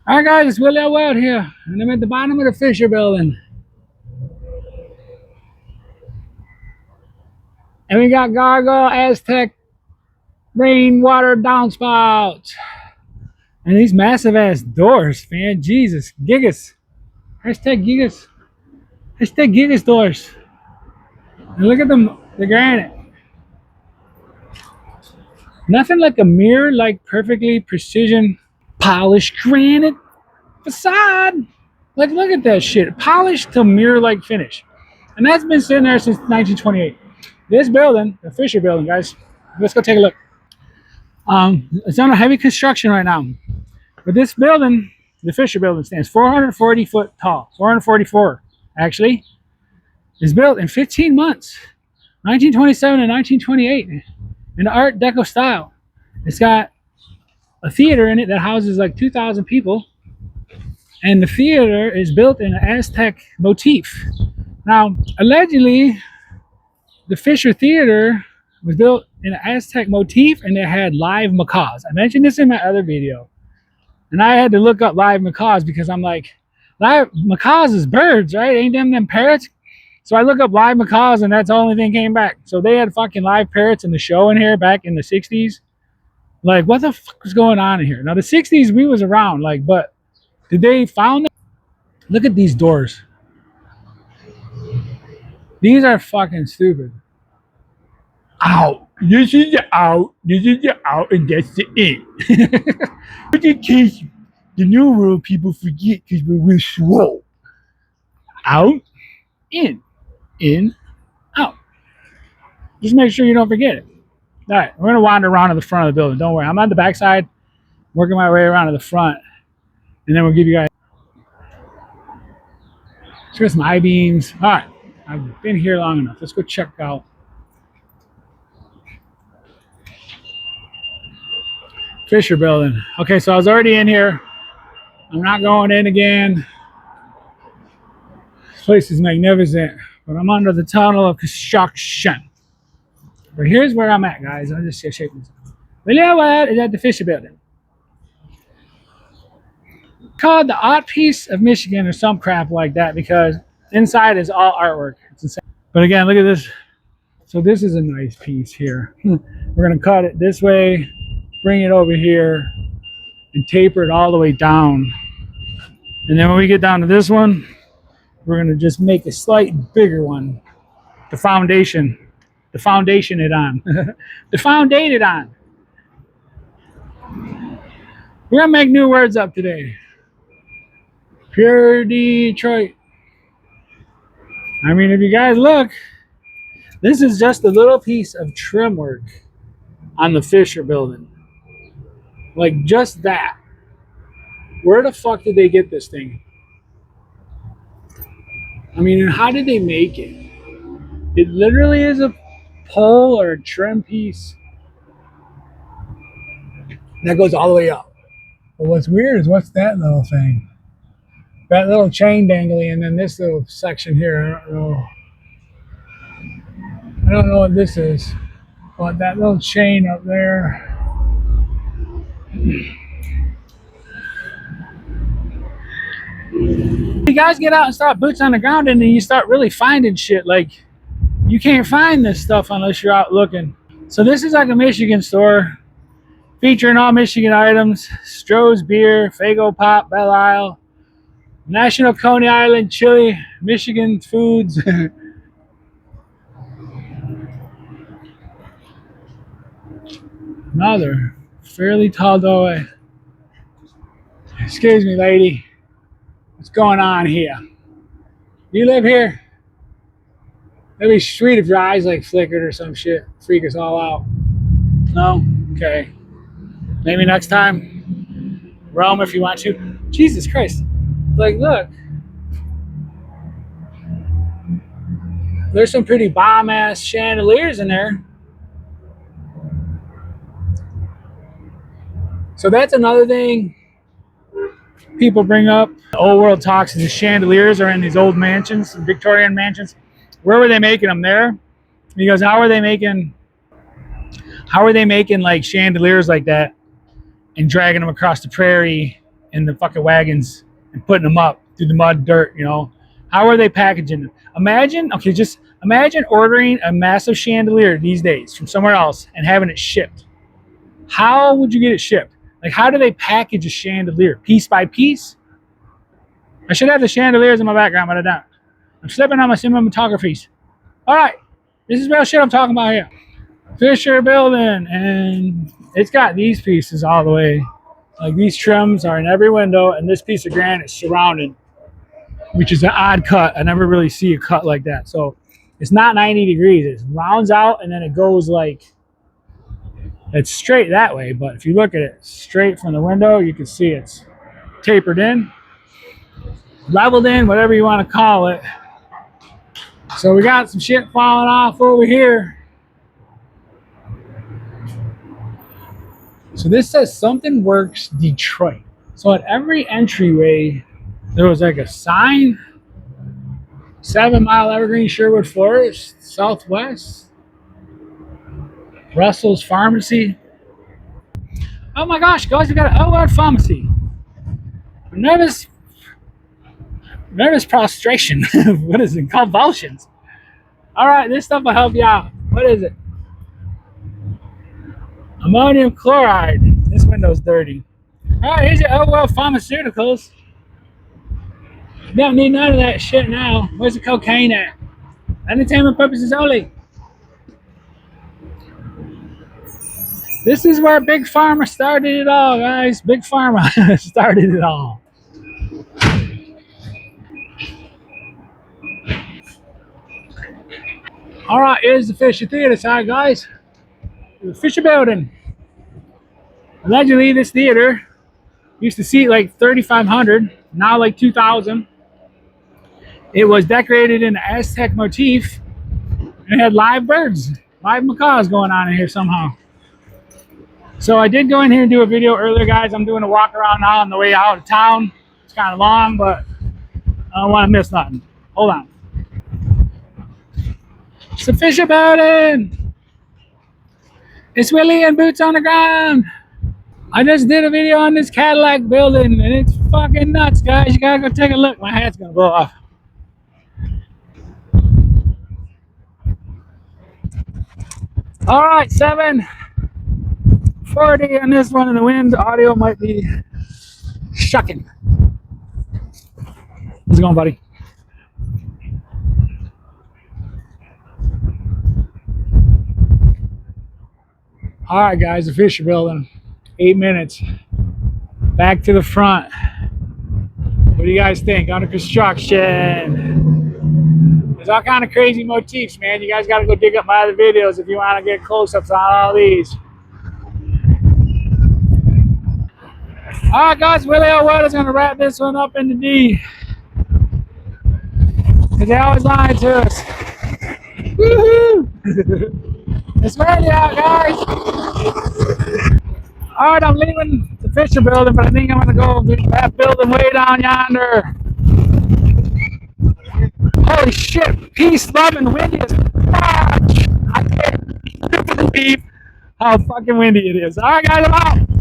All right, guys, it's Willie out here, and I'm at the bottom of the Fisher Building, and we got gargoyle Aztec rainwater downspouts, and these massive ass doors, man. Jesus, gigas, hashtag gigas, hashtag gigas doors. And look at them, the granite. Nothing like a mirror, like perfectly precision polished granite facade. Like, look at that shit, polished to mirror-like finish, and that's been sitting there since 1928. This building, the Fisher Building, guys. Let's go take a look. It's under heavy construction right now. But this building, the Fisher Building, stands 440 foot tall. 444, actually. It's built in 15 months, 1927 and 1928, in the Art Deco style. It's got a theater in it that houses like 2,000 people, and the theater is built in an Aztec motif. Now, allegedly, the Fisher Theater was built in an Aztec motif, and it had live macaws. I mentioned this in my other video, and I had to look up live macaws because I'm like, live macaws is birds, right? Ain't them parrots? So I look up live macaws, and that's the only thing came back. So they had fucking live parrots in the show in here back in the 60s. Like, what the fuck was going on in here? Now, the 60s, we was around, like, but did they found them? Look at these doors. These are fucking stupid. Out. This is the out. This is the out, and that's the in. But in case the new world people forget, because we're slow. Out, in, out. Just make sure you don't forget it. All right, we're gonna wander around to the front of the building. Don't worry, I'm on the back side, working my way around to the front, and then we'll give you guys. Let's get some I-beams. All right, I've been here long enough. Let's go check out Fisher Building. Okay, so I was already in here. I'm not going in again. This place is magnificent, but I'm under the tunnel of construction. But here's where I'm at, guys. I'll just shake this. Well, yeah, what is at the Fisher Building? Called the Art Piece of Michigan or some crap like that, because inside is all artwork. It's insane. But again, look at this. So this is a nice piece here. We're gonna cut it this way, bring it over here, and taper it all the way down. And then when we get down to this one, we're gonna just make a slight bigger one. The foundation it on. The foundate it on. We're gonna make new words up today. Pure Detroit. I mean, if you guys look, this is just a little piece of trim work on the Fisher Building. Like, just that. Where the fuck did they get this thing? I mean, how did they make it? It literally is a pole or a trim piece that goes all the way up. But what's weird is what's that little thing? That little chain dangly, and then this little section here. I don't know what this is. But that little chain up there. You guys get out and start boots on the ground, and then you start really finding shit. Like, you can't find this stuff unless you're out looking. So this is like a Michigan store featuring all Michigan items: Stroh's beer, Faygo Pop, Belle Isle, National Coney Island chili, Michigan foods. Another fairly tall doorway. Excuse me, lady. What's going on here? You live here? That'd be sweet if your eyes like flickered or some shit. Freak us all out. No? Okay. Maybe next time. Rome if you want to. Jesus Christ. Like, look. There's some pretty bomb ass chandeliers in there. So that's another thing people bring up. The old world talks is the chandeliers are in these old mansions, Victorian mansions. Where were they making them? There? Because how are they making like chandeliers like that and dragging them across the prairie in the fucking wagons and putting them up through the mud, dirt, you know. How are they packaging it? Imagine, okay, just imagine ordering a massive chandelier these days from somewhere else and having it shipped. How would you get it shipped? Like, how do they package a chandelier? Piece by piece? I should have the chandeliers in my background, but I don't. I'm slipping on my cinematographies. All right, this is real shit I'm talking about here. Fisher building, and it's got these pieces all the way. Like, these trims are in every window, and this piece of granite is surrounded, which is an odd cut. I never really see a cut like that. So it's not 90 degrees. It rounds out, and then it goes like, it's straight that way. But if you look at it straight from the window, you can see it's tapered in, leveled in, whatever you want to call it. So we got some shit falling off over here. So this says Something Works Detroit. So at every entryway, there was like a sign. 7 Mile Evergreen Sherwood Forest, Southwest. Russell's Pharmacy. Oh my gosh, guys, we got an OR Pharmacy. Nervous prostration. What is it? Convulsions. All right, this stuff will help you out. What is it? Ammonium chloride. This window's dirty. All right, here's your OL Pharmaceuticals. Don't need none of that shit now. Where's the cocaine at? Entertainment purposes only. This is where Big Pharma started it all, guys. Big Pharma started it all. All right, here's the Fisher Theater side, guys. The Fisher Building. Allegedly, this theater used to seat like 3,500, now like 2,000. It was decorated in the Aztec motif, and it had live birds, live macaws going on in here somehow. So I did go in here and do a video earlier, guys. I'm doing a walk around now on the way out of town. It's kind of long, but I don't want to miss nothing. Hold on. It's the Fisher Building. It's Willie and Boots on the Ground. I just did a video on this Cadillac building, and it's fucking nuts, guys. You gotta go take a look. My hat's gonna blow off. All right, 7:40 on this one, and the wind audio might be shucking. How's it going, buddy? All right, guys, the Fisher Building. 8 minutes. Back to the front. What do you guys think? Under construction. There's all kind of crazy motifs, man. You guys got to go dig up my other videos if you want to get close-ups on all these. All right, guys, Willie L. Weather's going to wrap this one up in the D. Because they always lie to us. Woohoo! It's ready out, guys. All right, I'm leaving the Fisher Building, but I think I'm going to go to that building way down yonder. Holy shit, peace, love, and windy as fuck. I can't believe how fucking windy it is. All right, guys, I'm out.